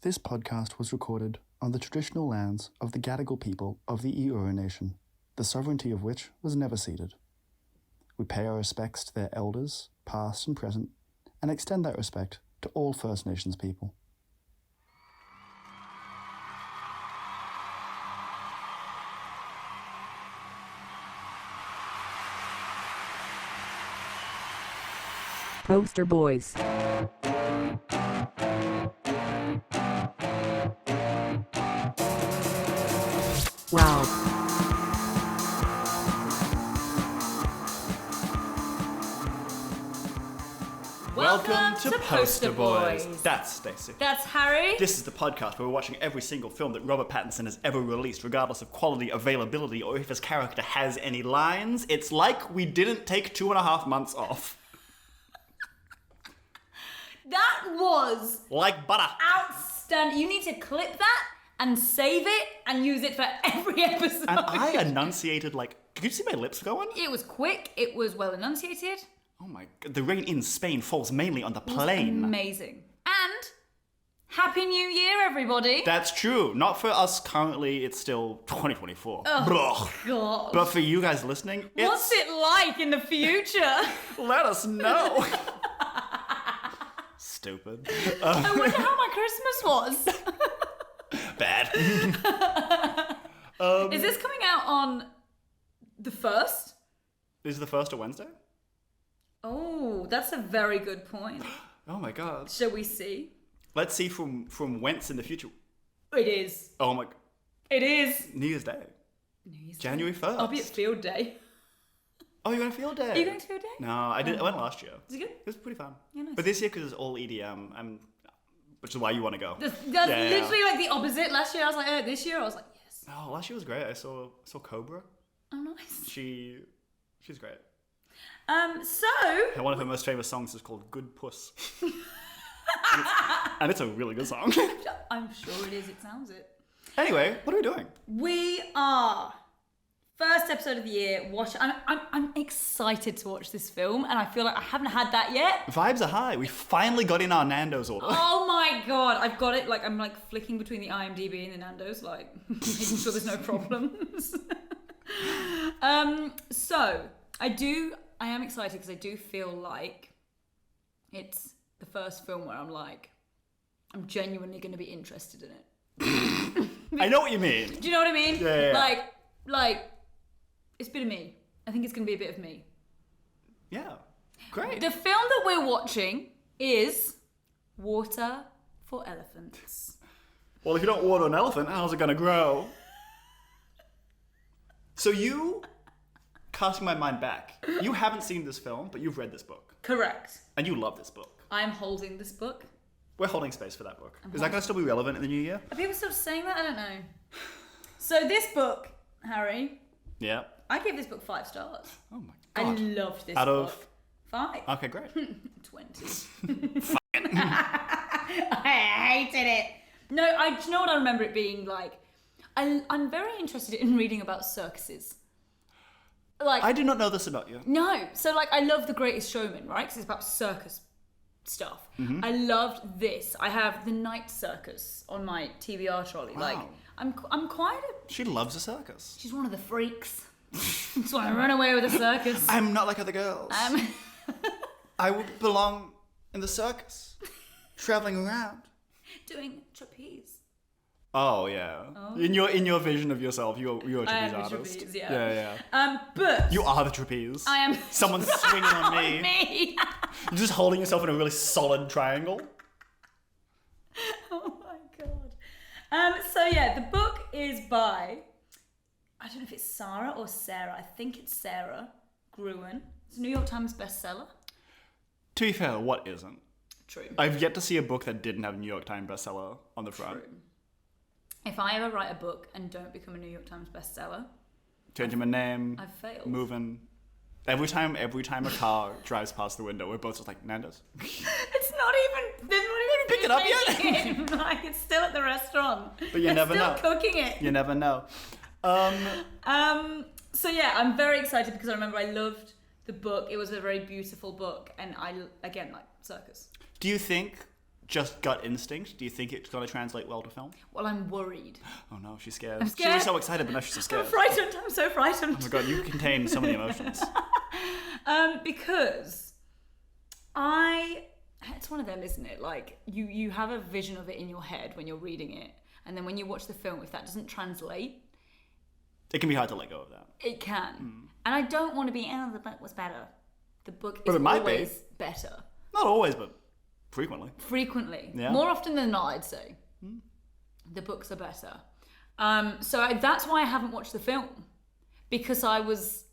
This podcast was recorded on the traditional lands of the Gadigal people of the Eora Nation, the sovereignty of which was never ceded. We pay our respects to their elders, past and present, and extend that respect to all First Nations people. Poster Boys. Wow. Welcome to Poster Boys. That's Stacey. That's Harry. This is the podcast where we're watching every single film that Robert Pattinson has ever released, regardless of quality, availability, or if his character has any lines. It's like we didn't take 2.5 months off. That was Like butter. outstanding. You need to clip that and save it and use it for every episode. And I enunciated like... Could you see my lips going? It was quick. It was well enunciated. Oh my god. The rain in Spain falls mainly on the plain. Amazing. And Happy New Year, everybody. That's true. Not for us currently. It's still 2024. Oh, God. But for you guys listening, What's it like in the future? Let us know. Stupid. I wonder how my Christmas was. Bad. Is this coming out on the 1st? Is the first a Wednesday? Oh, that's a very good point. Oh my god. Shall we see? Let's see from whence in the future. It is. Oh my... It is. New Year's Day. January 1st. I'll be at field day. Oh, you're going to field day? Are you going to field day? No, I went last year. Is it good? It was pretty fun. Yeah, nice. But this year, because it's all EDM, which is why you want to go. That's Yeah. literally like the opposite. Last year I was like, this year I was like, yes. Oh, last year was great. I saw Cobra. Oh, nice. She's great. So And one of her most famous songs is called Good Puss. and it's a really good song. I'm sure it is. It sounds it. Anyway, what are we doing? We are first episode of the year. I'm excited to watch this film, and I feel like I haven't had that yet. Vibes are high. We finally got in our Nando's order. Oh my god, I've got it. Like I'm like flicking between the IMDb and the Nando's, like making sure there's no problems. So I am excited because I do feel like it's the first film where I'm like, I'm genuinely going to be interested in it. I know what you mean. Do you know what I mean? Yeah. Like, it's a bit of me. I think it's going to be a bit of me. Yeah. Great. The film that we're watching is Water for Elephants. Well, if you don't water an elephant, how's it going to grow? So you, casting my mind back, you haven't seen this film, but you've read this book. Correct. And you love this book. I'm holding this book. We're holding space for that book. Is that going to still be relevant in the new year? Are people still saying that? I don't know. So this book, Harry, Yeah. I gave this book 5 stars. Oh my I god. loved this Out book. of... 5. Okay, great. 20. I hated it. No, do you know what I remember it being like? I'm very interested in reading about circuses. Like, I did not know this about you. no, so like I love The Greatest Showman, right? Because it's about circus stuff. Mm-hmm. I loved this. I have the Night Circus on my TBR trolley. Wow. Like, I'm quite a... She loves a circus. She's one of the freaks. Just want to run away with a circus. I'm not like other girls. I will belong in the circus, traveling around. Doing trapeze. Oh yeah. Oh. In your vision of yourself, you're a trapeze I am a artist. trapeze, yeah. Yeah. But You are the trapeze. I am. Someone's swinging on me. On me. You're just holding yourself in a really solid triangle. Oh my god. So yeah, the book is by, I don't know if it's Sarah or Sarah. I think it's Sarah Gruen. It's a New York Times bestseller. To be fair, what isn't? True. I've yet to see a book that didn't have a New York Times bestseller on the front. True. If I ever write a book and don't become a New York Times bestseller, Changing my name. I've failed. Moving. Every time a car drives past the window, we're both just like, Nando's. It's not even. They're not even Pick it up yet? making it. Like it's still at the restaurant. But you They're never know. Still cooking it. You never know. So yeah, I'm very excited because I remember I loved the book. It was a very beautiful book, and I again like circus. Do you think just gut instinct, do you think it's going to translate well to film? Well, I'm worried. Oh no, she's scared. I'm She scared. was so excited, but now she's so scared. I'm frightened. I'm so frightened. Oh my god, you contain so many emotions. Because it's one of them, isn't it? Like, you have a vision of it in your head when you're reading it, and then when you watch the film, if that doesn't translate, It can be hard to let go of that. it can. And I don't want to be, the book was better. The book But is it might be. always better. Not always, but frequently. Frequently. Yeah. More often than not, I'd say. The books are better. That's why I haven't watched the film. Because I was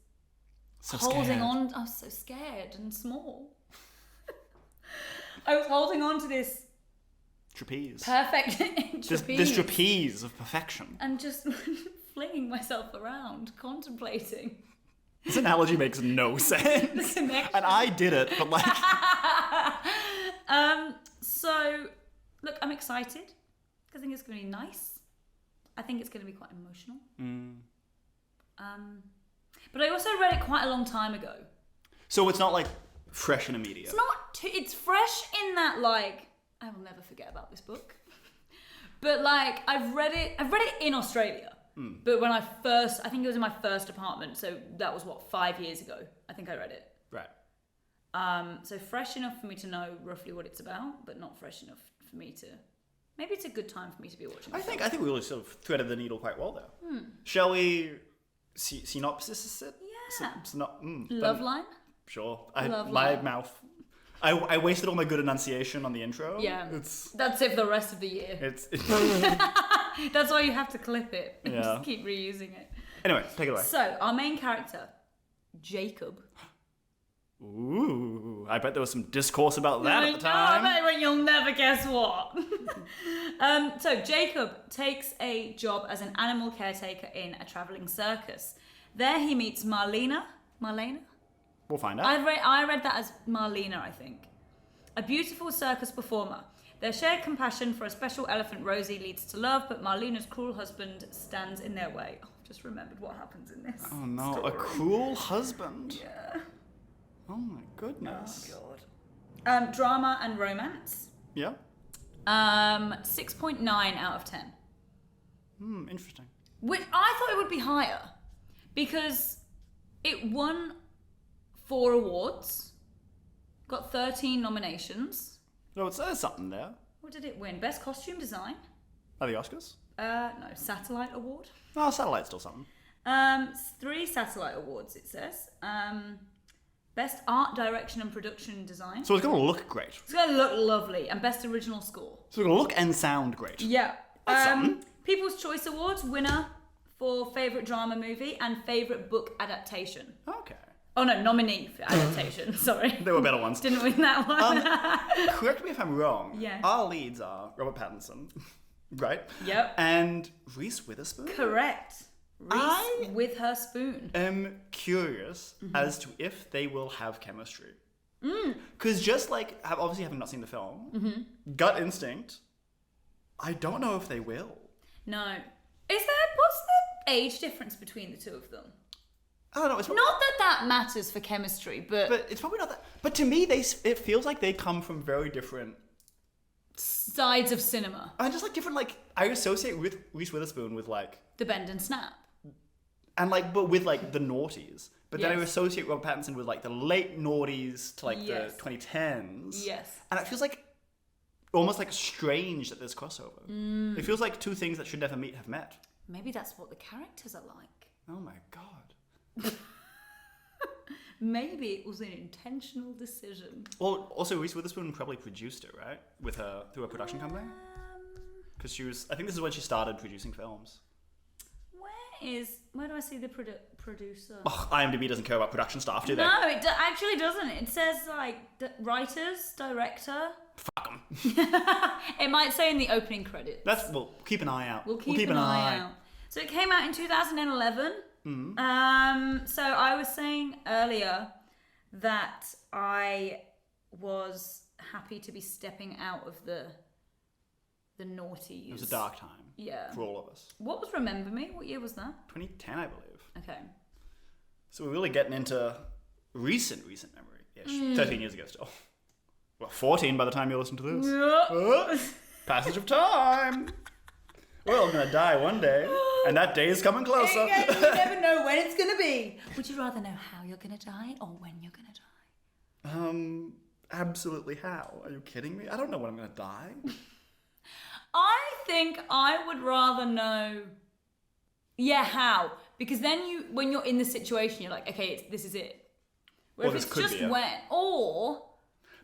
So holding scared. on. I was so scared and small. I was holding on to this Trapeze. perfect This trapeze. trapeze of perfection. And just flinging myself around, contemplating. This analogy makes no sense. connection. And I did it, but like... So, look, I'm excited. I think it's going to be nice. I think it's going to be quite emotional. But I also read it quite a long time ago. So it's not like fresh and immediate. It's fresh in that, like, I will never forget about this book. But like, I've read it in Australia. But when I think it was in my first apartment, so that was 5 years ago, I think I read it. Right. So fresh enough for me to know roughly what it's about, but not fresh enough for me to, maybe it's a good time for me to be watching I it. think we really sort of threaded the needle quite well there. Shall we synopsis it? Yeah. Then- Love line? Sure. Love my line. mouth. I wasted all my good enunciation on the intro. Yeah. It's That's it for the rest of the year. That's why you have to clip it and Yeah. just keep reusing it. Anyway, take it away. So, our main character, Jacob. Ooh, I bet there was some discourse about that at the I time. bet when you'll never guess what. So Jacob takes a job as an animal caretaker in a travelling circus. There he meets Marlena. We'll find out. I read that as Marlena, I think. A beautiful circus performer. Their shared compassion for a special elephant, Rosie, leads to love, but Marlena's cruel husband stands in their way. Oh, I've just remembered what happens in this. Oh no, story. a cruel husband. Yeah. Oh my goodness. Oh god. Drama and romance. Yeah. 6.9 out of 10. Interesting. Which I thought it would be higher because it won 4 awards, got 13 nominations. No, there's something there. What did it win? Best costume design? Are the Oscars? No, Satellite Award. No, Satellite's still something. 3 Satellite Awards, it says. Best art direction and production design. So it's going to look great. It's going to look lovely. And best original score. So it's going to look and sound great. Yeah. That's something. People's Choice Awards winner for favourite drama movie and favourite book adaptation. Okay. Oh no, nominee for adaptation. Sorry. There were better ones. Didn't win that one. Correct me if I'm wrong. Yeah. Our leads are Robert Pattinson, right? Yep. And Reese Witherspoon. Correct. Reese with her spoon. I'm curious as to if they will have chemistry. Because just like, obviously having not seen the film, gut instinct, I don't know if they will. No. What's the age difference between the two of them? I don't know. It's Not that matters for chemistry, but it's probably not that. But to me, it feels like they come from very different. sides of cinema. I just like different. Like I associate with Reese Witherspoon with like, The Bend and Snap. and like, but with like the noughties. But then I Yes. associate Robert Pattinson with like the late noughties to like Yes. the 2010s. Yes. And it feels like almost like strange that there's crossover. It feels like two things that should never meet have met. Maybe that's what the characters are like. Oh my god. Maybe it was an intentional decision. Well, also Reese Witherspoon probably produced it, right? With her through a production company. Because she was. I think this is when she started producing films. Where do I see the producer? Ugh, IMDb doesn't care about production staff, do they? No, it actually doesn't. It says like writers, director. Fuck them. It might say in the opening credits. We'll keep an eye out. We'll keep an eye out. So it came out in 2011. So I was saying earlier that I was happy to be stepping out of the naughties. It was a dark time. Yeah. For all of us. What was Remember Me? What year was that? 2010, I believe. Okay. So we're really getting into recent memory-ish. 13 years ago still. Well, 14 by the time you listen to this. Yeah. Passage of time. We're all gonna die one day, and that day is coming closer. You never know when it's gonna be. Would you rather know how you're gonna die or when you're gonna die? Absolutely how? Are you kidding me? I don't know when I'm gonna die. I think I would rather know. Yeah, how? Because then when you're in the situation, you're like, okay, this is it. Where Well, if this it's could just be it. when, or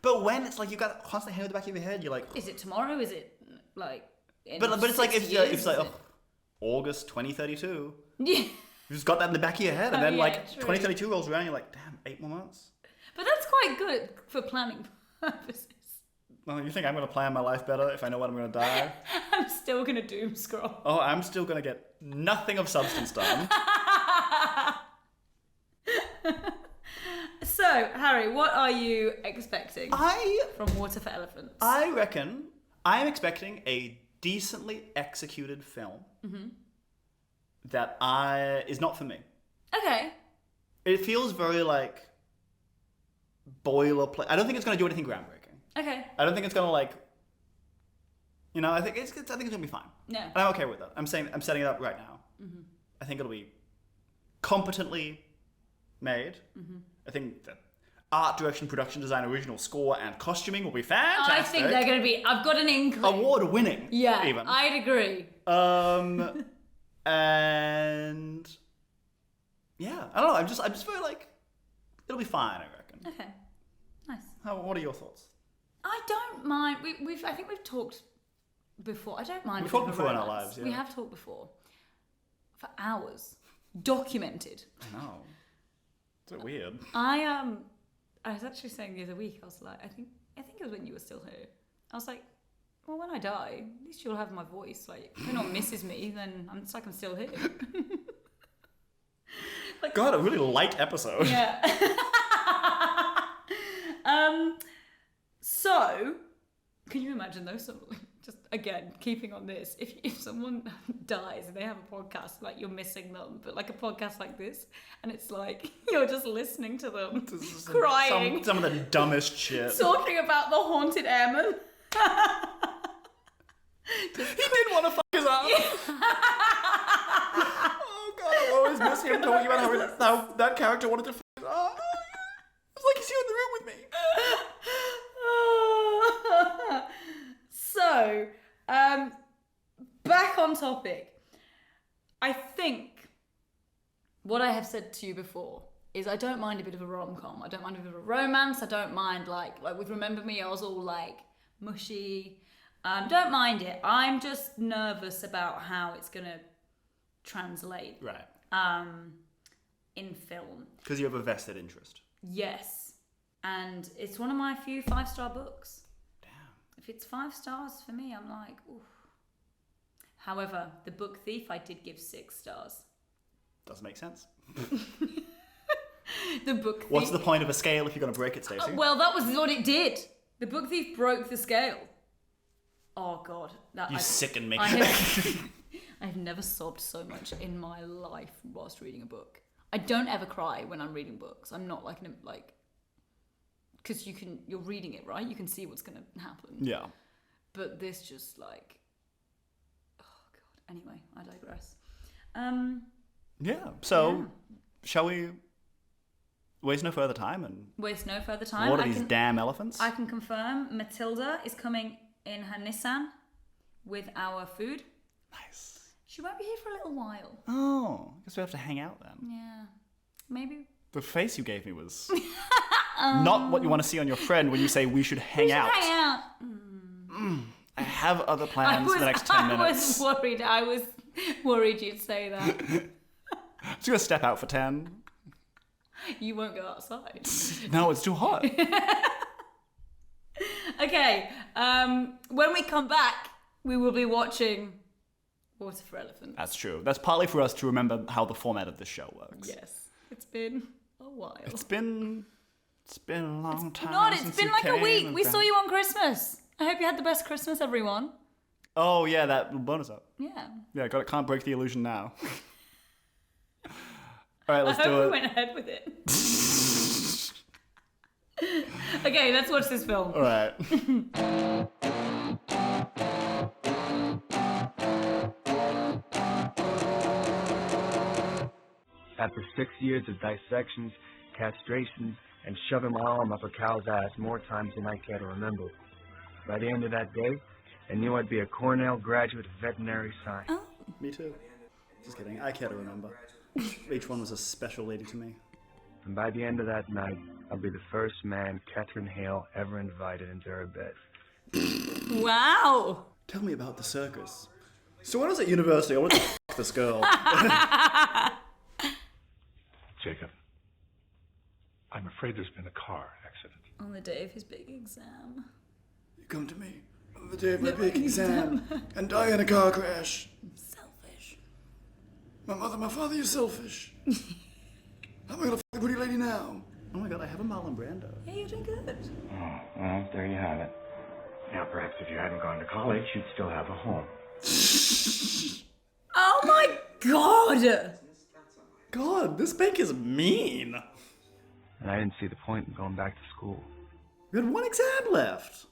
But when it's like you've got a constant hair in the back of your head, you're like. is it tomorrow? Is it like? But it's like if it's like is August 2032. Yeah. You just got that in the back of your head, and Oh, then yeah, like true. 2032 rolls around, you're like, damn, 8 more months. But that's quite good for planning purposes. Well, you think I'm gonna plan my life better if I know when I'm gonna die? I'm still gonna doom scroll. Oh, I'm still gonna get nothing of substance done. So, Harry, what are you expecting from Water for Elephants? I reckon I'm expecting a decently executed film that is not for me. Okay. It feels very like boilerplate. I don't think it's gonna do anything groundbreaking. Okay. I don't think it's gonna like. I think it's gonna be fine. Yeah. And I'm okay with that. I'm setting it up right now. I think it'll be competently made. I think the art direction, production design, original score, and costuming will be fantastic. I think they're going to be. I've got an inkling. Award-winning. Yeah, even. I'd agree. And yeah, I don't know. I'm just very like, it'll be fine. I reckon. Okay. Nice. What are your thoughts? I don't mind. I think we've talked before. I don't mind. We've a bit talked of a before in our romance. lives, yeah. We have talked before. For hours. Documented. I know. It's a bit weird. I was actually saying the other week, I was like, I think it was when you were still here. I was like, well, when I die, at least you'll have my voice. Like, if anyone misses me, then it's like I'm still here. Like, God, a really light episode. yeah. So, can you imagine though? Just again, keeping on this, if someone dies and they have a podcast, like you're missing them, but like a podcast like this, and it's like you're just listening to them crying, Some of the dumbest shit. talking about the haunted airman. He did want to fuck his ass. Oh God, I always miss him talking about how that character wanted to fuck his ass. It's like he's here in the room with me. So, back on topic. I think what I have said to you before is I don't mind a bit of a rom-com. I don't mind a bit of a romance. I don't mind like with Remember Me, I was all like mushy. Don't mind it. I'm just nervous about how it's gonna translate. Right. In film. Because you have a vested interest. Yes. And it's one of my few 5-star books. If it's 5 stars for me, I'm like, oof. However, The Book Thief, I did give 6 stars. Doesn't make sense. The Book Thief. What's the point of a scale if you're going to break it, Stacey? Well, that was what it did. The Book Thief broke the scale. Oh, God. You sicken me. I've never sobbed so much in my life whilst reading a book. I don't ever cry when I'm reading books. I'm not like because you're reading it, right? You can see what's going to happen. Yeah. But this just like, oh God. Anyway, I digress. Yeah. So, shall we waste no further time and Waste no further time. what are these damn elephants? I can confirm Matilda is coming in her Nissan with our food. Nice. She won't be here for a little while. Oh, I guess we have to hang out then. Yeah. Maybe. The face you gave me was not what you want to see on your friend when you say we should hang out. Hang out. I have other plans for the next 10 minutes. I was worried you'd say that. Just gonna step out for 10. You won't go outside. No, it's too hot. Okay. When we come back, we will be watching Water for Elephants. That's true. That's partly for us to remember how the format of this show works. Yes. It's been a while. It's been a long time. Not, it's since been you like a came week. and We saw you on Christmas. I hope you had the best Christmas, everyone. Oh yeah, that bonus up. Yeah. Yeah, can't break the illusion now. All right, let's I hope do we it. went ahead with it. Okay, let's watch this film. All right. After 6 years of dissections, castrations, and shoving my arm up a cow's ass more times than I care to remember, by the end of that day, I knew I'd be a Cornell graduate of veterinary science. Oh. Me too. Just kidding. I care to remember. Each one was a special lady to me. And by the end of that night, I'll be the first man Catherine Hale ever invited into her bed. Wow. Tell me about the circus. So when I was at university, I wanted to f*** this girl. Jacob, I'm afraid there's been a car accident. On the day of his big exam. You come to me on the day of my big exam and die in a car crash. Selfish. My mother, my father, you're selfish. How am I gonna f*** the pretty lady now? Oh my god, I have a Marlon Brando. Yeah, you're doing good. Oh, well, there you have it. Now, perhaps if you hadn't gone to college, you'd still have a home. Oh my god! God, this bank is mean. And I didn't see the point in going back to school. We had one exam left.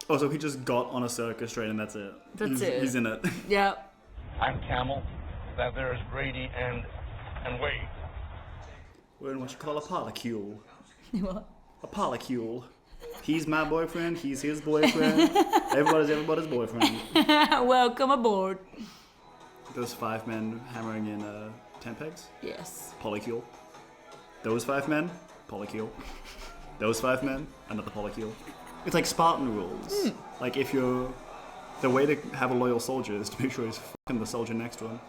Oh, so he just got on a circus train and that's it. That's it. He's in it. Yep. I'm Camel. That there is Brady and Wade. We're in what you call a polycule. What? A polycule. He's my boyfriend, he's his boyfriend. Everybody's boyfriend. Welcome aboard. Those 5 men hammering in tent pegs. Yes. Polycule. Those 5 men, polycule. Those 5 men, another polycule. It's like Spartan rules. Like if you're... The way to have a loyal soldier is to make sure he's f***ing the soldier next to him.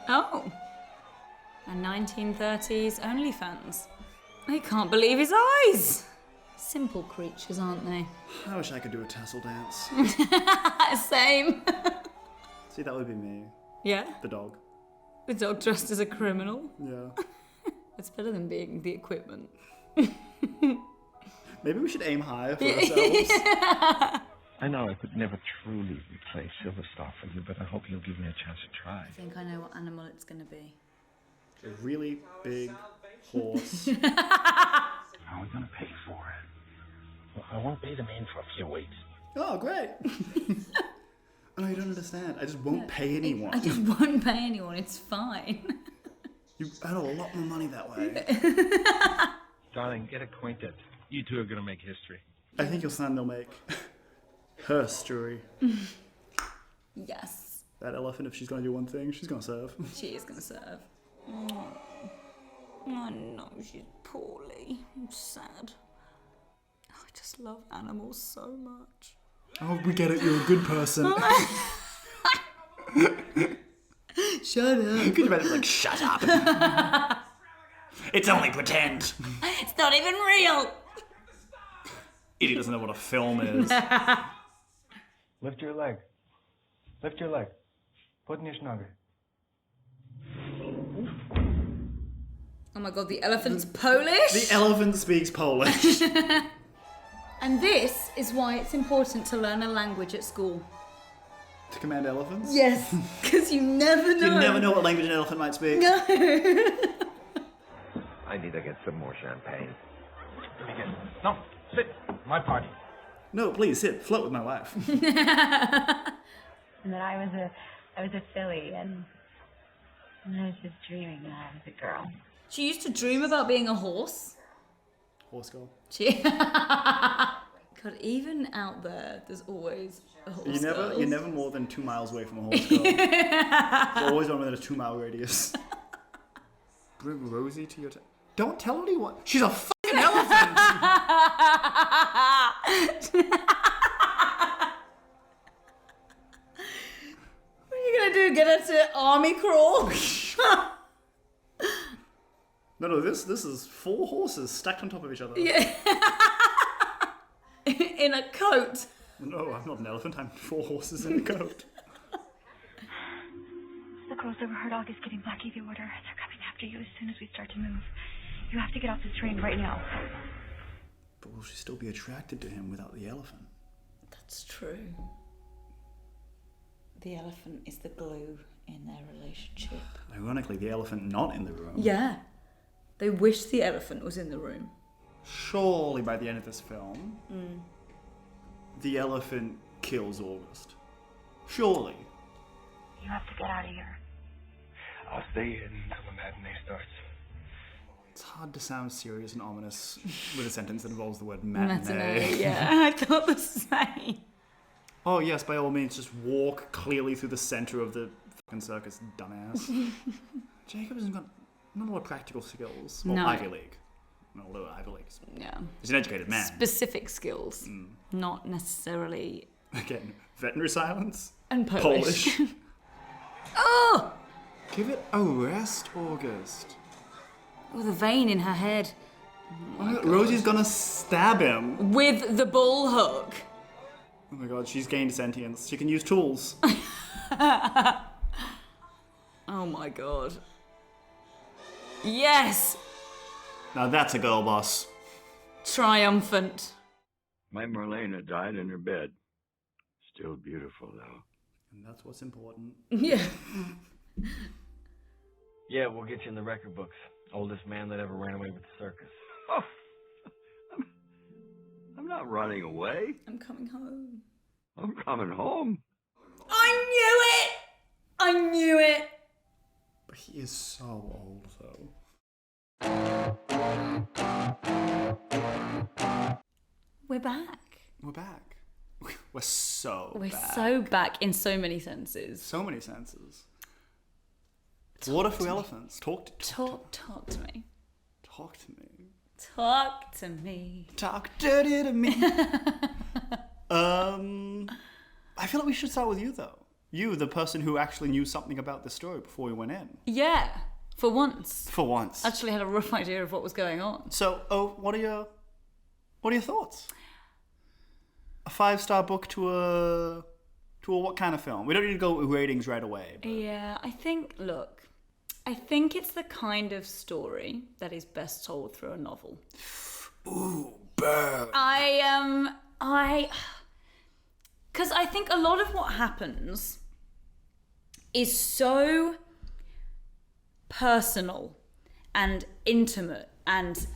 Oh. A 1930s OnlyFans. I can't believe his eyes. Simple creatures, aren't they? I wish I could do a tassel dance. Same. See, that would be me. Yeah? The dog. The dog dressed as a criminal. Yeah. It's better than being the equipment. Maybe we should aim higher for ourselves. I know I could never truly replace Silver Star for you, but I hope you'll give me a chance to try. I think I know what animal it's going to be. A really big horse. How are we going to pay for it? Well, I won't pay the man for a few weeks. Oh, great. Oh, you don't understand. I just won't pay anyone. I just won't pay anyone. It's fine. You earn a lot more money that way. Darling, get acquainted. You two are going to make history. I think your son will make her story. Yes. That elephant, if she's going to do one thing, she's going to serve. She is going to serve. Oh. I know, she's poorly. I'm sad. I just love animals so much. Oh, we get it. You're a good person. Shut up. Could you imagine, like, shut up? It's only pretend. It's not even real. Idiot doesn't know what a film is. Lift your leg. Lift your leg. Put in your snugger. Oh my god, the elephant's Polish? The elephant speaks Polish. And this is why it's important to learn a language at school. To command elephants? Yes, because you never know. You never know what language an elephant might speak. No. I need to get some more champagne. Begin. No, sit. My party. No, please, sit. Float with my wife. And then I was a filly, and I was just dreaming that I was a girl. She used to dream about being a horse. Horse girl. God, even out there's always a horse You're never more than 2 miles away from a horse girl. There's always one within a 2-mile radius. Bring Rosie to your Don't tell anyone. She's a fucking elephant! What are you gonna do? Get her to army crawl? No, this is 4 horses stacked on top of each other. Yeah. In a coat. No, I'm not an elephant. I'm 4 horses in a coat. The girls overheard August getting Blackie the order. They're coming after you as soon as we start to move. You have to get off this train right now. But will she still be attracted to him without the elephant? That's true. The elephant is the glue in their relationship. Ironically, the elephant not in the room. Yeah. They wish the elephant was in the room. Surely by the end of this film, the elephant kills August. Surely. You have to get out of here. I'll stay hidden until the matinee starts. It's hard to sound serious and ominous with a sentence that involves the word matinee. Yeah, I thought the same. Oh yes, by all means, just walk clearly through the center of the fucking circus, dumbass. Jacob hasn't got not a lot of practical skills. Well, No. Ivy League. Not a lot of Ivy League. Yeah. He's an educated man. Specific skills, not necessarily. Again, veterinary science. And Polish. Polish. Oh! Give it a rest, August. Oh, the vein in her head. Oh my God, Rosie's gonna stab him. With the bull hook. Oh my God, she's gained sentience. She can use tools. Oh my God. Yes! Now that's a girl boss. Triumphant. My Marlena died in her bed. Still beautiful, though. And that's what's important. Yeah. Yeah, we'll get you in the record books. Oldest man that ever ran away with the circus. Oh, I'm not running away. I'm coming home. I'm coming home. I knew it! But he is so old, though. We're back. We're back. We're so We're back. so back in so many senses. So many senses. Water for elephants. Talk Talk to me. Talk to me. Talk to me. Talk dirty to me. I feel like we should start with you, though. You, the person who actually knew something about this story before we went in. Yeah, for once. For once. Actually had a rough idea of what was going on. So, what are your thoughts? A 5-star book to a what kind of film? We don't need to go with ratings right away. But... Yeah, I think it's the kind of story that is best told through a novel. Ooh, burn. Because I think a lot of what happens is so personal and intimate and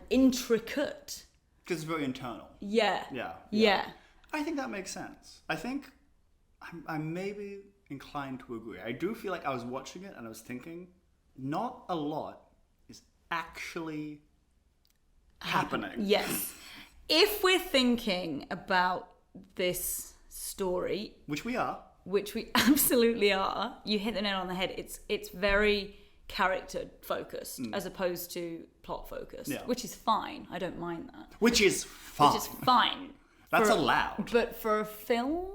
intricate. Because it's very internal. Yeah. Yeah. I think that makes sense. I think I'm maybe inclined to agree. I do feel like I was watching it and I was thinking, not a lot is actually happening. Yes. If we're thinking about this story, Which we are. which we absolutely are, you hit the nail on the head. It's very character focused as opposed to plot focused, which is fine. I don't mind that. Which is fine. Which is fine. That's allowed. But for a film,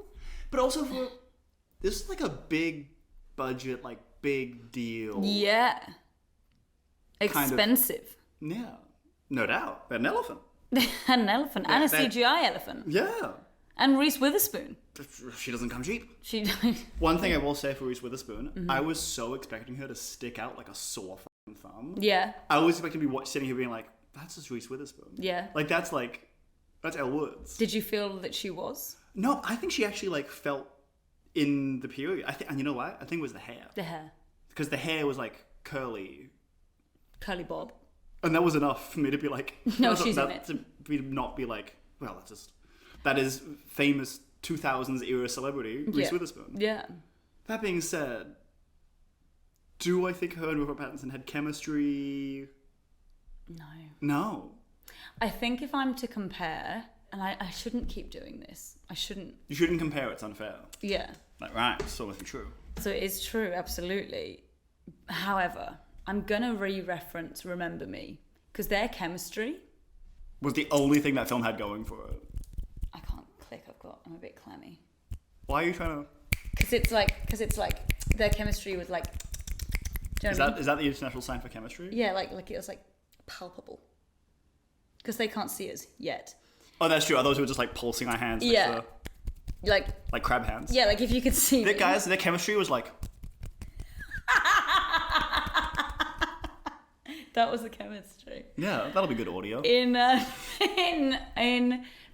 But also for... This is like a big budget, like big deal. yeah, Kind of. expensive. Yeah. No doubt. An elephant. An elephant and a that- CGI elephant Yeah. and Reese Witherspoon. She doesn't come cheap. She One thing I will say for Reese Witherspoon, I was so expecting her to stick out like a sore fucking thumb. yeah. I was expecting to be sitting here being like, that's just Reese Witherspoon. Yeah. That's Elle Woods. Did you feel that she was? No, I think she actually felt in the period. And you know what? I think it was the hair. The hair. Because the hair was curly. Curly bob. And that was enough for me to be like, No, she's in it. To me to not be like, well, that is famous 2000s era celebrity, Reese Witherspoon. Yeah. That being said, do I think her and Robert Pattinson had chemistry? No. No. I think if I'm to compare, and I shouldn't keep doing this. I shouldn't. You shouldn't compare, it's unfair. Yeah. Right, so must be true. So it is true, absolutely. However, I'm gonna re-reference Remember Me because their chemistry Was the only thing that film had going for it. I can't click. I'm a bit clammy. Why are you trying to... Because it's like their chemistry was like. Do you know what I mean? Is that the international sign for chemistry? Yeah, like it was palpable. Because they can't see us yet. Oh, that's true. Are those who are just pulsing our hands? Yeah. Like crab hands? yeah, like if you could see. Their chemistry was That was the chemistry. Yeah, that'll be good audio. In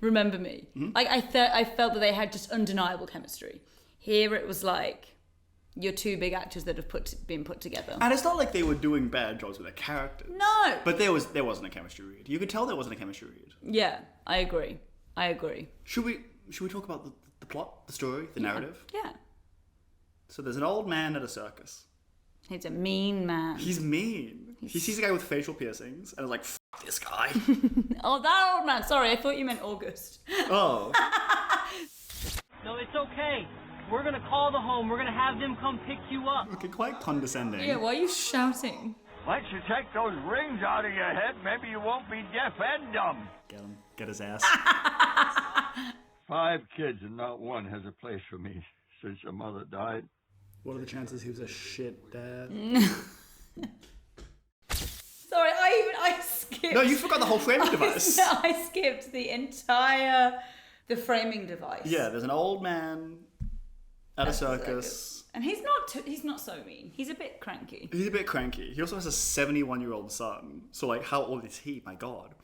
Remember Me, Mm-hmm. I felt that they had just undeniable chemistry. Here it was You're two big actors that have been put together. And it's not like they were doing bad jobs with their characters. No. But there wasn't a chemistry read. You could tell there wasn't a chemistry read. Yeah, I agree. Should we talk about the plot, the story, the narrative? Yeah. So there's an old man at a circus. He's a mean man. He's mean. He sees a guy with facial piercings and is like, "Fuck this guy." Oh, that old man. Sorry, I thought you meant August. Oh. No, it's okay. We're gonna call the home. We're gonna have them come pick you up. Okay, quite condescending. Yeah, why are you shouting? Once you take those rings out of your head, maybe you won't be deaf and dumb. Get him. Get his ass. 5 kids and not one has a place for me since your mother died. What are the chances he was a shit dad? Sorry, I skipped. No, you forgot the whole framing device. I skipped the framing device. Yeah, there's an old man at a circus. And he's not so mean. He's a bit cranky. He's a bit cranky. He also has a 71-year-old son. So, like, how old is he? My God.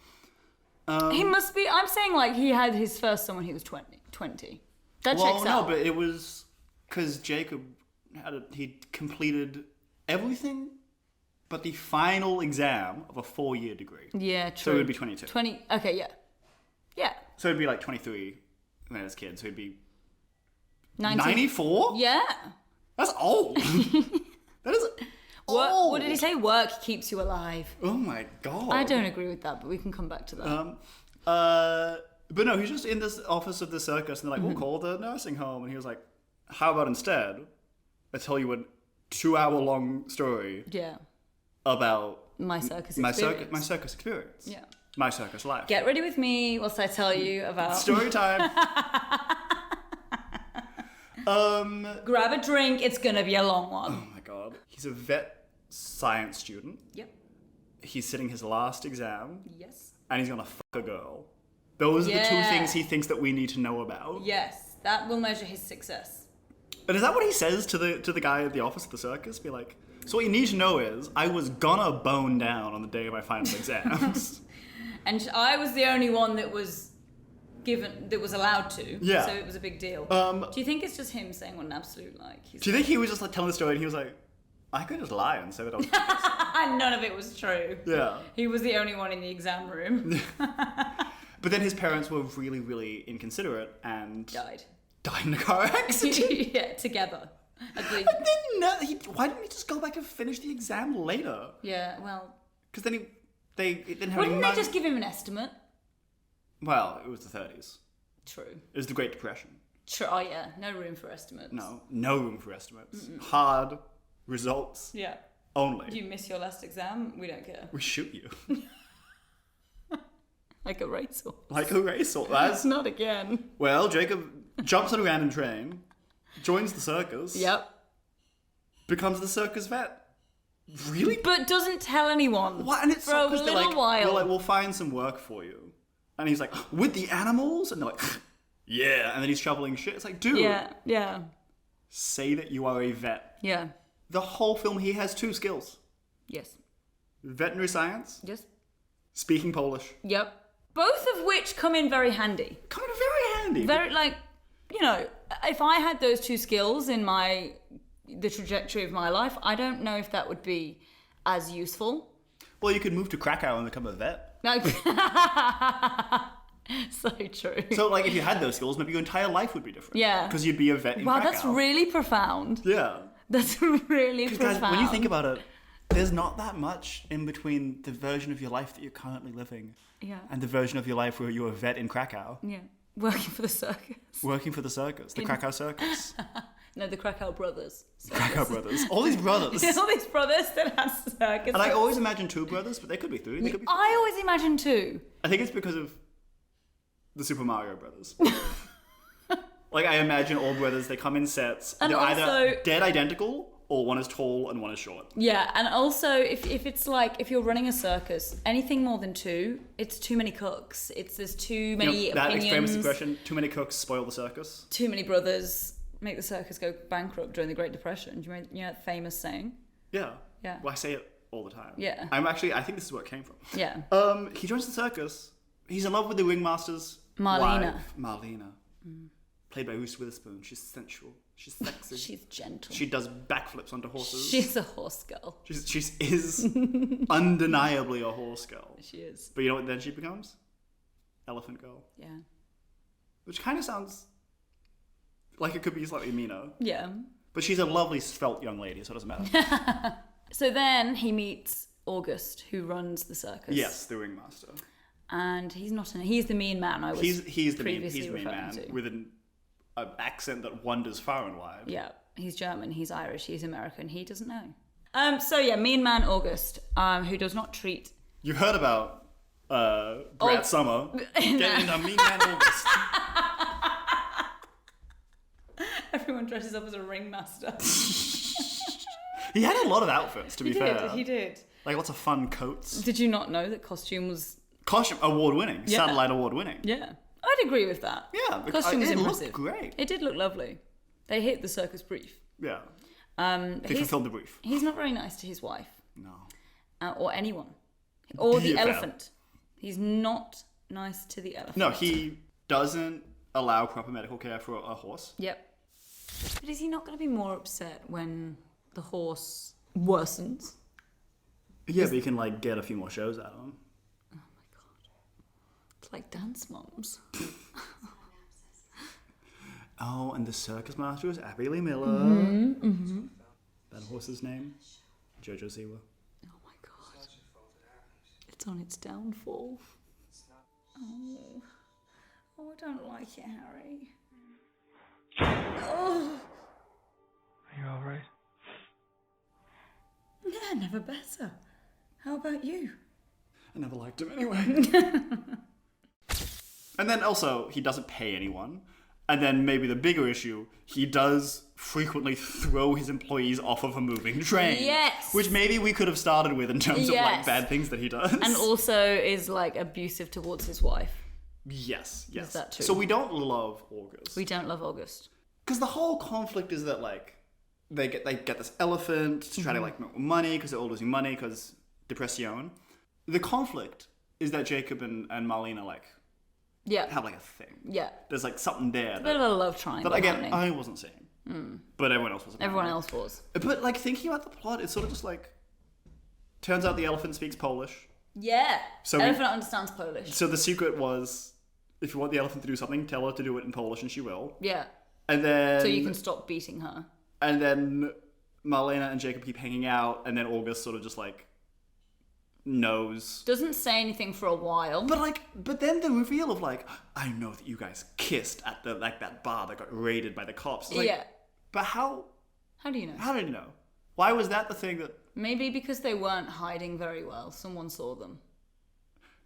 He must be. I'm saying, like, he had his first son when he was 20. That checks out. Well, no, but it was because Jacob he'd completed everything but the final exam of a 4-year degree. Yeah, true. So it would be 22. Okay, yeah. Yeah. So it'd be like 23 when I was a kid. So it'd be 94? Yeah. That's old. That is old. What did he say? Work keeps you alive. Oh my God. I don't agree with that, but we can come back to that. But no, he's just in this office of the circus and they're like, we'll call the nursing home. And he was like, how about instead I tell you a 2-hour-long story about my circus experience. My circus experience. Yeah. My circus life. Get ready with me whilst I tell you about... Story time. Grab a drink, it's gonna be a long one. Oh my God. He's a vet science student. Yep. He's sitting his last exam. Yes. And he's gonna fuck a girl. Those are the 2 things he thinks that we need to know about. Yes, that will measure his success. And is that what he says to the guy at the office of the circus? Be like, so what you need to know is, I was gonna bone down on the day of my final exams. And I was the only one that was allowed to. Yeah. So it was a big deal. Do you think it's just him saying what an absolute, like... Do you think he was just like telling the story and he was like, I could just lie and say that I was... And none of it was true. Yeah. He was the only one in the exam room. But then his parents were really, really inconsiderate and... Died in a car accident. Yeah, together. And then why didn't he just go back and finish the exam later? Yeah, well... Because then they didn't have Wouldn't any they money. just give him an estimate? Well, it was the 30s. True. It was the Great Depression. True. Oh yeah, no room for estimates. No room for estimates. Hard results. Yeah. Only. You miss your last exam, we don't care. We shoot you. Like a racehorse. Like a racehorse. That's not again. Well, Jacob jumps on a random train, joins the circus. Yep. Becomes the circus vet. Really? But doesn't tell anyone. What? And it's for so a because little they're like, while. we'll find some work for you. And he's like, with the animals? And they're like, yeah. And then he's shoveling shit. It's like, dude. Yeah. Say that you are a vet. Yeah. The whole film, he has 2 skills. Yes. Veterinary science. Yes. Speaking Polish. Yep. Both of which come in very handy. Come in very handy. Very, like, you know, if I had those 2 skills in the trajectory of my life, I don't know if that would be as useful. Well, you could move to Krakow and become a vet. No. So true. So, like, if you had those skills, maybe your entire life would be different. Yeah. Because you'd be a vet in Krakow. Wow, that's really profound. Yeah. That's really profound. Guys, when you think about it, there's not that much in between the version of your life that you're currently living and the version of your life where you're a vet in Krakow. Yeah. Working for the circus. Working for the circus. The Krakow Circus. No, the Krakow brothers. Krakow brothers. All these brothers. All these brothers that have circus. And I always imagine 2 brothers, but they could be 3. They could be 4. I always imagine 2. I think it's because of the Super Mario Brothers. Like, I imagine all brothers, they come in sets. And they're also, either dead identical, or one is tall and one is short. Yeah, and also, if it's like, if you're running a circus, anything more than 2, it's too many cooks. There's too many that opinions. famous expression, too many cooks spoil the circus. Too many brothers make the circus go bankrupt during the Great Depression. Do you know that famous saying? Yeah. Yeah. Well, I say it all the time. Yeah. I think this is where it came from. Yeah. He joins the circus. He's in love with the ringmaster's Marlena. wife. Marlena. played by Reese Witherspoon. She's sensual. She's sexy. She's gentle. She does backflips onto horses. She's a horse girl. She is undeniably a horse girl. She is. But you know what then she becomes? Elephant girl. Yeah. Which kind of sounds like it could be slightly meaner. Yeah. But she's a lovely, svelte young lady, so it doesn't matter. So then he meets August, who runs the circus. Yes, the ringmaster. And he's not he's the mean man I was He's the previously mean referring man to. with an accent that wanders far and wide. Yeah, he's German, he's Irish, he's American, he doesn't know. So yeah, mean man August, who does not treat... You heard about Brad Summer getting a mean man August. Everyone dresses up as a ringmaster. He had a lot of outfits, to be fair. He did. Like lots of fun coats. Did you not know that costume was... Costume award-winning. Yeah. Satellite award-winning. Yeah. I'd agree with that. Yeah. Costume was it impressive. looked great. It did look lovely. They hit the circus brief. Yeah. They fulfilled the brief. He's not very nice to his wife. No. Or anyone. Or the Yeah, fair. elephant. He's not nice to the elephant. No, he doesn't allow proper medical care for a horse. Yep. But is he not going to be more upset when the horse worsens? Yeah, but you can like get a few more shows out of him. Oh my god. It's like Dance Moms. Oh, and the circus master is Abby Lee Miller. Mm-hmm. That horse's name? Jojo Siwa. Oh my god. It's on its downfall. Oh. Oh, I don't like it, Harry. Oh. Are you alright? Yeah, never better. How about you? I never liked him anyway. And then also, he doesn't pay anyone. And then maybe the bigger issue, he does frequently throw his employees off of a moving train. Yes! Which maybe we could have started with in terms of like Yes. bad things that he does. And also is like abusive towards his wife. Yes. Is that true? So we don't love August. We don't love August. Because the whole conflict is that like they get this elephant to try to like make money because they're all losing money because depression. The conflict is that Jacob and Marlena like Yeah. have like a thing. Yeah. There's like something there. It's a bit of a love triangle. But again, happening. I wasn't seeing. But everyone else was. Everyone else was. But like thinking about the plot, it's sort of just like turns out the elephant speaks Polish. Yeah. So Elephant understands Polish. So the secret was, if you want the elephant to do something, tell her to do it in Polish, and she will. Yeah. And then So you can stop beating her. And then Marlena and Jacob keep hanging out, and then August sort of just like knows. Doesn't say anything for a while. But then the reveal of like, I know that you guys kissed at the like that bar that got raided by the cops. Like, yeah. But how? How do you know? How did you know? Why was that the thing that? Maybe because they weren't hiding very well. Someone saw them.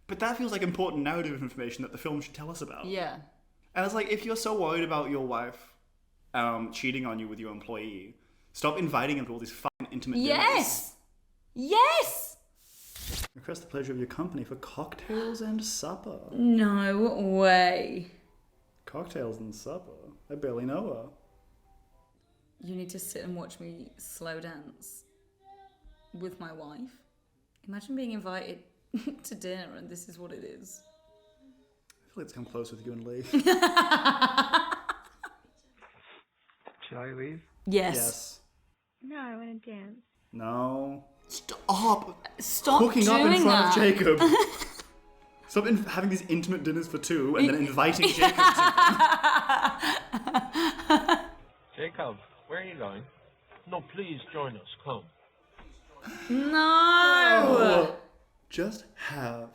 But that feels like important narrative information that the film should tell us about. Yeah. And it's like, if you're so worried about your wife cheating on you with your employee, stop inviting him to all these fucking intimate dinners. Yes! Yes! Request the pleasure of your company for cocktails and supper. No way. Cocktails and supper? I barely know her. You need to sit and watch me slow dance with my wife. Imagine being invited to dinner and this is what it is. I feel like it's come close with you and Lee. Should I leave? Yes. Yes. No, I want to dance. No. Stop doing hooking up in front that. of Jacob. Stop having these intimate dinners for two and then inviting Jacob to Jacob, where are you going? No, please join us. Come. No! Just have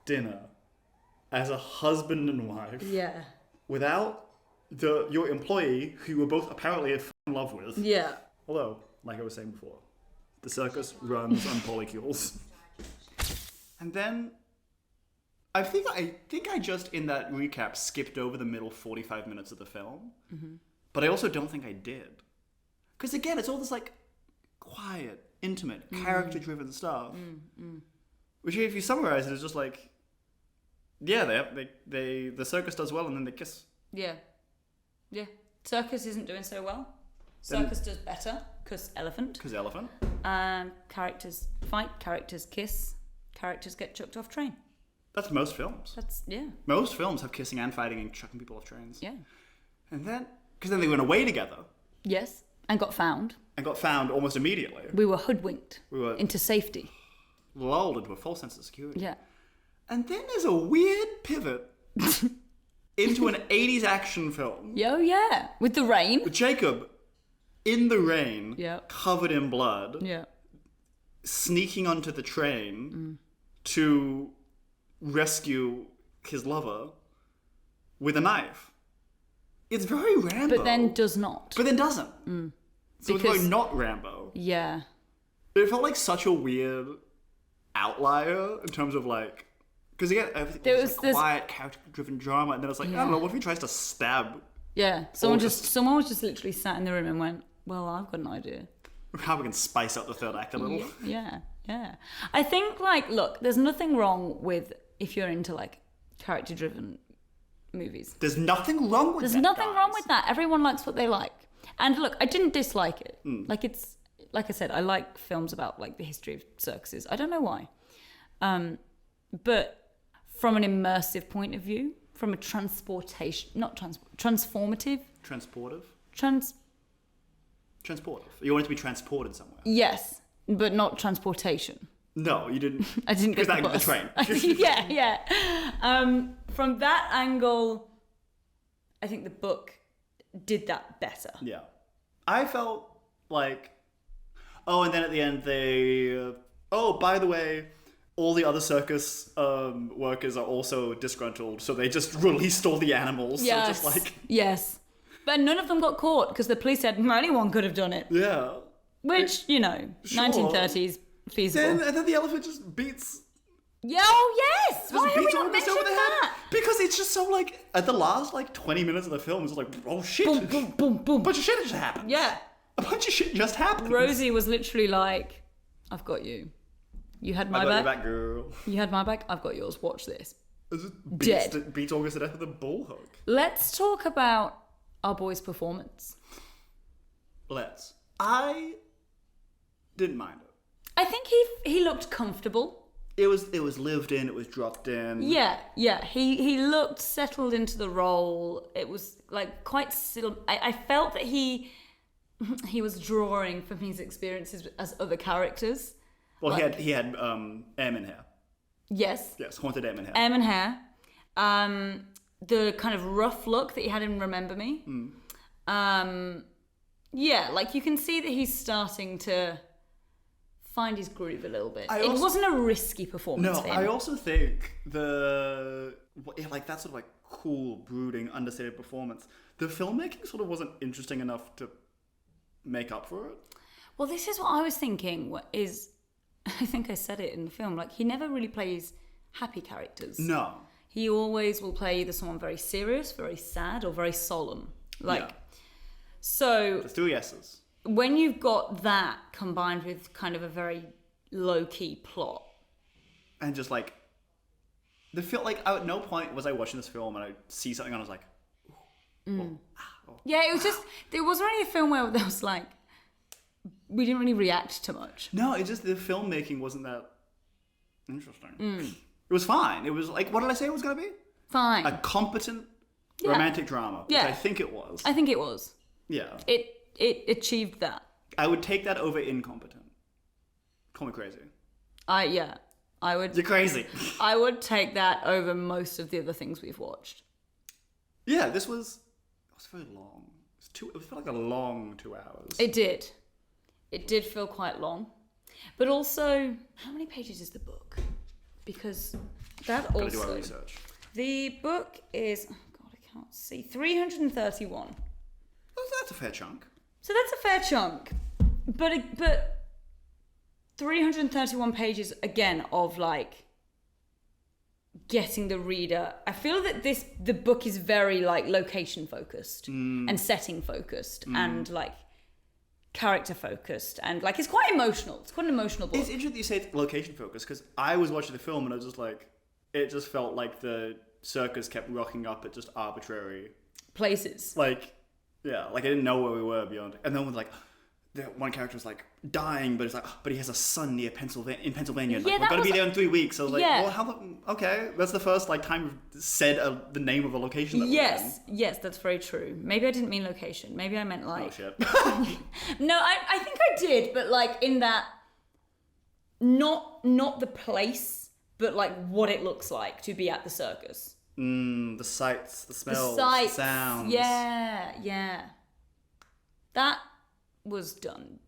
dinner as a husband and wife Yeah. without your employee who you were both apparently in love with. Yeah. Although, like I was saying before, the circus runs on Polycules. And then I think I just in that recap skipped over the middle 45 minutes of the film. Mm-hmm. But I also don't think I did. Because again, it's all this like quiet, intimate, character-driven stuff. Which if you summarize it, is just like, yeah, the circus does well and then they kiss. Yeah. Yeah. Circus isn't doing so well. Then- Circus does better, because elephant. Because elephant. Characters fight, characters kiss, characters get chucked off train. That's most films. That's, yeah. Most films have kissing and fighting and chucking people off trains. Yeah. And then, because then they went away together Yes, and got found. and got found almost immediately. We were hoodwinked We were into safety. lulled into a false sense of security. Yeah. And then there's a weird pivot into an 80s action film. Yo, yeah. With the rain. With Jacob in the rain, Yeah. covered in blood, Yeah. sneaking onto the train to rescue his lover with a knife. It's very Rambo. But then does not. But then doesn't. So it's Because- very not Rambo. Yeah. It felt like such a weird outlier in terms of like... Because again, everything There was was like this- quiet, character-driven drama, and then it's like, I Yeah. don't know, what if he tries to stab... Yeah. Someone just- was just literally sat in the room and went, well, I've got an idea. How we can spice up the third act a little. Yeah. Yeah. I think, like, look, there's nothing wrong with if you're into, like, character-driven movies. There's nothing wrong with There's that, nothing wrong guys. with that. Everyone likes what they like. And look, I didn't dislike it. Hmm. Like, it's, like I said, I like films about, like, the history of circuses. I don't know why. But from an immersive point of view, from a transformative, Transportive? trans, Transportive. You want it to be transported somewhere. yes, but not transportation. No, you didn't. I didn't get Because the that bus. the train. yeah. From that angle, I think the book did that better. Yeah. I felt like... Oh, and then at the end they... oh, by the way, all the other circus workers are also disgruntled, so they just released all the animals. Yes. So just like... Yes. But none of them got caught because the police said anyone could have done it. Yeah. Which, you know, Sure. 1930s feasible. And then the elephant just beats... Yeah, oh yes! just Why have we beats not August mentioned over the head. that? Because it's just so like... At the last like 20 minutes of the film, it's just like, oh shit. Boom, boom, boom, boom. A bunch of shit just happened. Yeah. A bunch of shit just happened. Rosie was literally like, I've got you. You had I my got your back. back, girl. You had my back. I've got yours. Watch this. It just Dead. beats August to death with a bull hook. Let's talk about our boy's performance. Let's. I didn't mind it. I think he looked comfortable. It was lived in. It was dropped in. Yeah. He looked settled into the role. It was like quite still. I felt that he was drawing from his experiences as other characters. Well, Like- he had airman hair. Yes. Yes, haunted airman hair. M and hair. The kind of rough look that he had in Remember Me. Yeah, like you can see that he's starting to find his groove a little bit. I It also- wasn't a risky performance No, for him. I also think like that sort of like cool, brooding, understated performance. The filmmaking sort of wasn't interesting enough to make up for it. Well, this is what I was thinking. Is I think I said it in the film. Like he never really plays happy characters. No. He always will play either someone very serious, very sad, or very solemn. Like Yeah. so. There's three S's. When you've got that combined with kind of a very low-key plot. And just like the film, like at no point was I watching this film and I see something and I was like, Yeah, it was just, there wasn't really a film where there was like, we didn't really react to much. no, it just the filmmaking wasn't that interesting. Mm. It was fine. It was like, what did I say it was gonna be? Fine. A competent Yeah. romantic drama, which Yeah. I think it was. I think it was. Yeah. It achieved that. I would take that over incompetent. Call me crazy. I would You're crazy. I would take that over most of the other things we've watched. Yeah, it was very long. It felt like a long 2 hours. It did. It did feel quite long. But also, how many pages is the book? Because that Gotta do our also... research. The book is... Oh God, I can't see. 331. That's a fair chunk. So that's a fair chunk. But 331 pages, again, of like... getting the reader. I feel that the book is very like location focused and setting focused and like character focused and like it's quite emotional. It's quite an emotional book. It's interesting that you say it's location focused because I was watching the film and I was just like, it just felt like the circus kept rocking up at just arbitrary Places. like, yeah, like I didn't know where we were beyond. And then we're like, the one character was like dying, but it's like, but he has a son near Pennsylvania. In Pennsylvania, and, Yeah, like, we're that gonna be was there in 3 weeks. So I was like, Yeah. well, okay, that's the first like time we've said the name of a location. That we're in. Yes, that's very true. Maybe I didn't mean location. Maybe I meant Oh like. shit. No, I think I did, but like in that, not the place, but like what it looks like to be at the circus. The sights, the smells, The sights, the sounds. Yeah. That was done.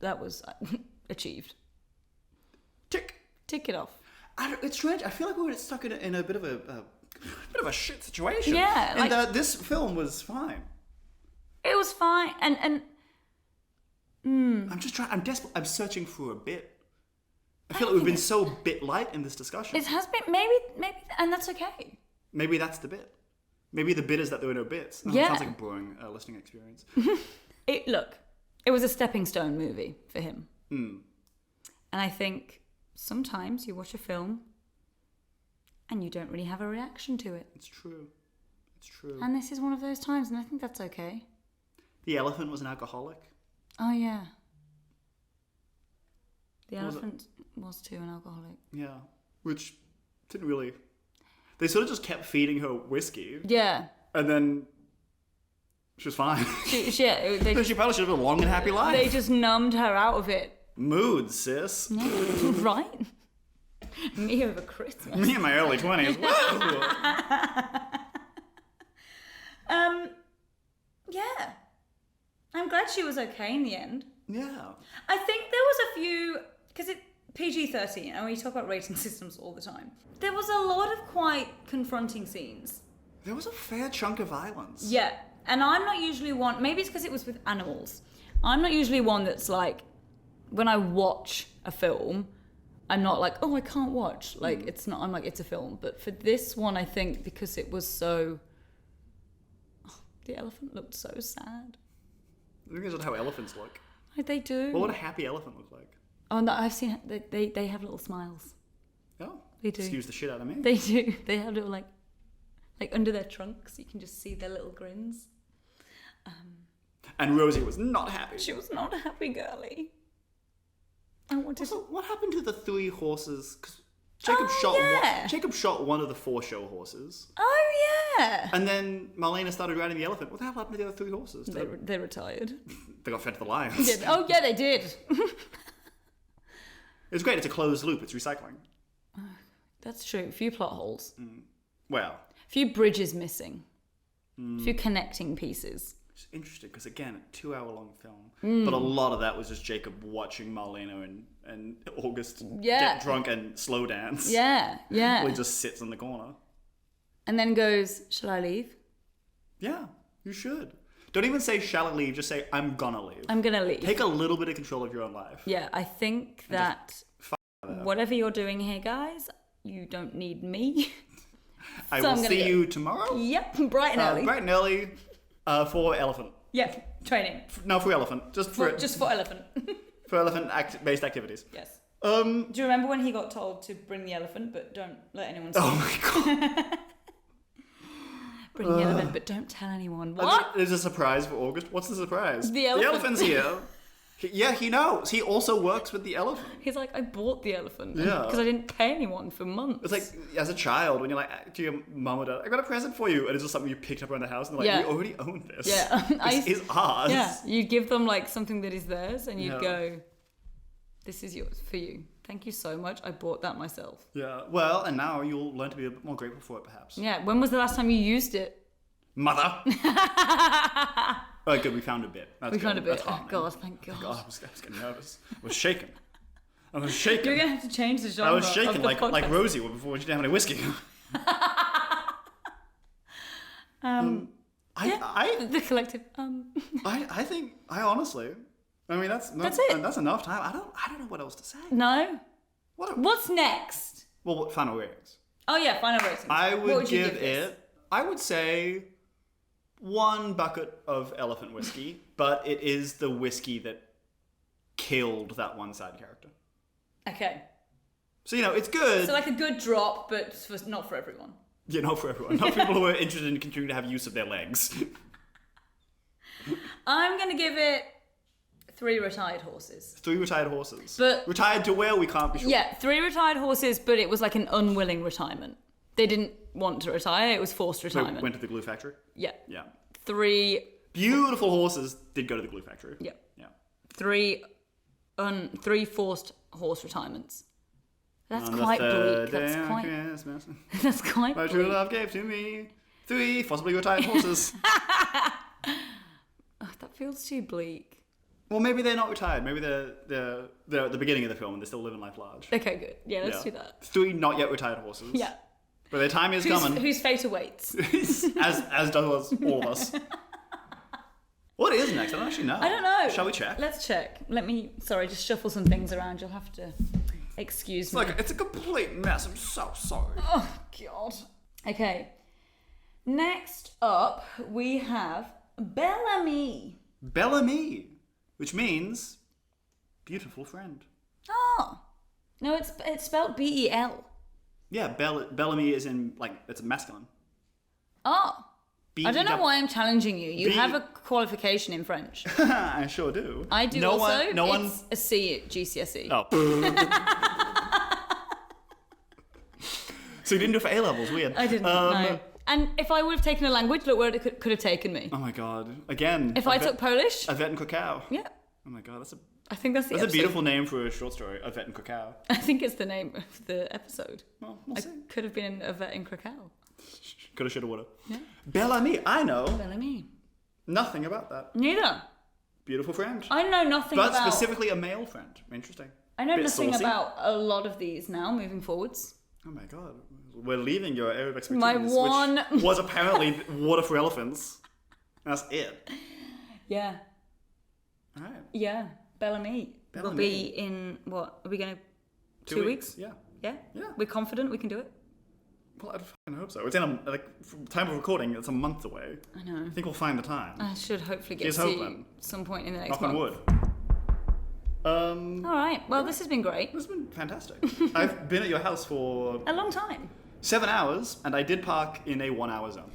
That was achieved. Tick. Tick it off. It's strange. I feel like we were stuck in a bit of a shit situation. Yeah, and like- this film was fine. It was fine, and I'm just trying. I'm desperate. I'm searching for a bit. I feel like we've been so bit light in this discussion. it has been maybe, and that's okay. Maybe that's the bit. Maybe the bit is that there were no bits. Oh, Yeah. It sounds like a boring listening experience. It was a stepping stone movie for him. Mm. And I think sometimes you watch a film and you don't really have a reaction to it. It's true. It's true. And this is one of those times, and I think that's okay. The elephant was an alcoholic. Oh, yeah. The What was it? elephant was too an alcoholic. Yeah. Which didn't really... They sort of just kept feeding her whiskey. Yeah. And then she was fine. She She probably should have a long and happy life. they just numbed her out of it. Mood, sis. Right? Me over Christmas. Me in my early 20s. Whoa! Yeah. I'm glad she was okay in the end. Yeah. I think there was a few, because it PG-13, and we talk about rating systems all the time. There was a lot of quite confronting scenes. There was a fair chunk of violence. Yeah, and I'm not usually one, maybe it's because it was with animals. I'm not usually one that's like, when I watch a film, I'm not like, oh, I can't watch. Like, it's not, I'm like, it's a film. But for this one, I think because it was so, the elephant looked so sad. I think that's how elephants look. Like, they do. What would a happy elephant look like? Oh, no, I've seen, they have little smiles. Oh. They do. Excuse the shit out of me. They do. They have little, like under their trunks, you can just see their little grins. And Rosie was not happy. She was not a happy girly. I wanted Also, to... what happened to the 3 horses? 'Cause Jacob shot one of the 4 show horses. Oh, yeah. And then Marlena started riding the elephant. What the hell happened to the other 3 horses? They retired. They got fed to the lions. Yeah. Oh, yeah, they did. It's great. It's a closed loop. It's recycling. That's true. A few plot holes. Well, A few bridges missing. A few connecting pieces. it's interesting because, again, a 2-hour-long film. But a lot of that was just Jacob watching Marlena and August get drunk and slow dance. Yeah, yeah. While he just sits in the corner. And then goes, shall I leave? Yeah, you should. Don't even say, shall I leave? Just say, I'm gonna leave. I'm going to leave. Take a little bit of control of your own life. Yeah, I think that whatever you're doing here, guys, you don't need me. I So will I'm gonna see go. you tomorrow. Yep, bright and early. Bright and early for elephant. Yeah, training. No, for elephant. Just for elephant. for elephant-based activities. Yes. Do Do you remember when he got told to bring the elephant, but don't let anyone see? Oh my god. Bring the elephant, but don't tell anyone. What? There's a surprise for August. What's the surprise? The elephant. The elephant's here. Yeah, he knows. He also works with the elephant. He's like, I bought the elephant. Yeah. Because I didn't pay anyone for months. It's like, as a child, when you're like, to your mum or dad, I got a present for you. And it's just something you picked up around the house. And they're like, Yeah. we already own this. Yeah. This is ours. Yeah, you'd give them like something that is theirs, and you'd Yeah. go, "This is yours for you. Thank you so much. I bought that myself." Yeah. Well, and now you'll learn to be a bit more grateful for it, perhaps. Yeah. When was the last time you used it? Mother. Oh, good. We found a bit. That's We good. found a bit. That's Oh, heartening. God, thank God. God, I was getting nervous. I was shaking. I was shaking. You're gonna have to change the genre. I was shaking of the like podcast. Rosie before she didn't have any whiskey. The collective. I think I honestly, I mean that's it. That's enough time. I don't know what else to say. No. What's next? Well, what final ratings? Oh yeah, final ratings. I What would you give this? it. I would say 1 bucket of elephant whiskey, but it is the whiskey that killed that one side character. Okay. So it's good. So like a good drop, but not for everyone. Yeah, not for everyone. Not people who are interested in continuing to have use of their legs. I'm gonna give it 3 retired horses. 3 retired horses. But- retired to where we can't be sure. Yeah, 3 retired horses, but it was like an unwilling retirement. They didn't want to retire, it was forced They retirement. went to the glue factory. Yeah. Yeah. 3, Beautiful horses did go to the glue factory. yeah. Yeah. 3 forced horse retirements. That's On the quite third bleak. day That's of quite, Christmas, that's quite my bleak. true love gave to me 3 forcibly retired horses. Oh, that feels too bleak. Well, maybe they're not retired. Maybe they're at the beginning of the film and they're still living life large. Okay, good. Yeah, let's do that. 3 not yet retired horses. Yeah. But their time is coming. Whose fate awaits? as does all of us. What is next? I don't actually know. I don't know. Shall we check? Let's check. Sorry, just shuffle some things around. You'll have to excuse me. It's a complete mess. I'm so sorry. Oh, God. Okay. Next up, we have Bellamy. Bellamy, which means beautiful friend. Oh. No, it's spelled B-E-L. Yeah, Bellamy is in, it's masculine. Oh. I don't know B-E-W- why I'm challenging you. You B- have a qualification in French. I sure do. I do no also. One, no one. It's a C at GCSE. Oh. So you didn't do it for A-levels, weird. I didn't, no. And if I would have taken a language, look where it could have taken me. Oh my god. Again. If I took Polish, Yvette and Krakow. yeah. Oh my god, I think that's the a episode. beautiful name for a short story, Yvette and Krakow. I think it's the name of the episode. Well, we'll I see. could have been a vet in Krakow. Coulda, shoulda, woulda. Yeah. Bellamy, I know Bellamy. nothing about that. Neither. Beautiful friend. I know nothing But about... specifically a male friend. Interesting. I know Bit nothing saucy. about a lot of these now, moving forwards. Oh my god. We're leaving your area of expertise, My one- which was apparently water for elephants. That's it. Yeah. Alright. Yeah. Bellamy. We'll Bellamy. be in, what, are we going to... 2 weeks? Yeah. Yeah? Yeah. We're confident we can do it? Well, I fucking hope so. It's in from time of recording, it's a month away. I know. I think we'll find the time. I should hopefully get Here's to hoping. some point in the next Knock month. on wood. All right. Well, this has been great. This has been fantastic. I've been at your house for A long time. 7 hours, and I did park in a 1 hour zone.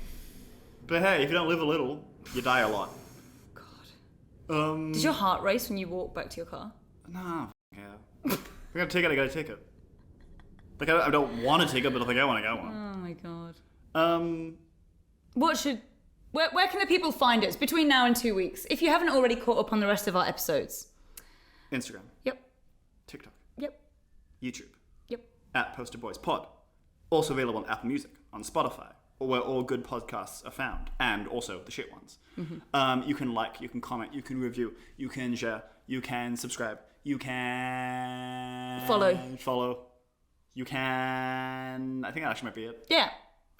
But hey, if you don't live a little, you die a lot. God. Did your heart race when you walked back to your car? No, yeah. If I got a ticket, I got a ticket. I don't want a ticket, but if I get one, I got one. Oh my God. Um, Where can the people find us between now and 2 weeks? If you haven't already caught up on the rest of our episodes. Instagram, Yep. TikTok, Yep. YouTube, Yep. at Poster Boys Pod. Also available on Apple Music, on Spotify, or where all good podcasts are found, and also the shit ones. Mm-hmm. You can like, you can comment, you can review, you can share, you can subscribe, you can follow. You can. I think that actually might be it. Yeah.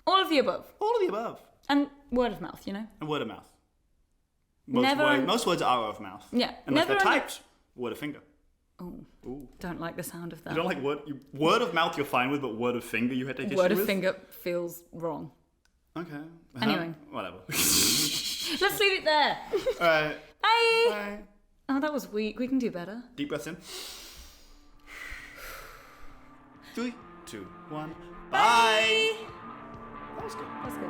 All of the above. All of the above. And word of mouth, you know? And word of mouth. Never- Most words are word of mouth. Yeah. Unless Never they're under- typed, word of finger. Oh. Ooh. Don't like the sound of that. You don't like word of mouth you're fine with, but word of finger you had to take Word issue of with? finger feels wrong. Okay. Anyway. Whatever. Let's leave it there. Alright. Bye. Bye. Oh, that was weak. We can do better. Deep breaths in. 3, 2, 1. Bye. That was good. That's good.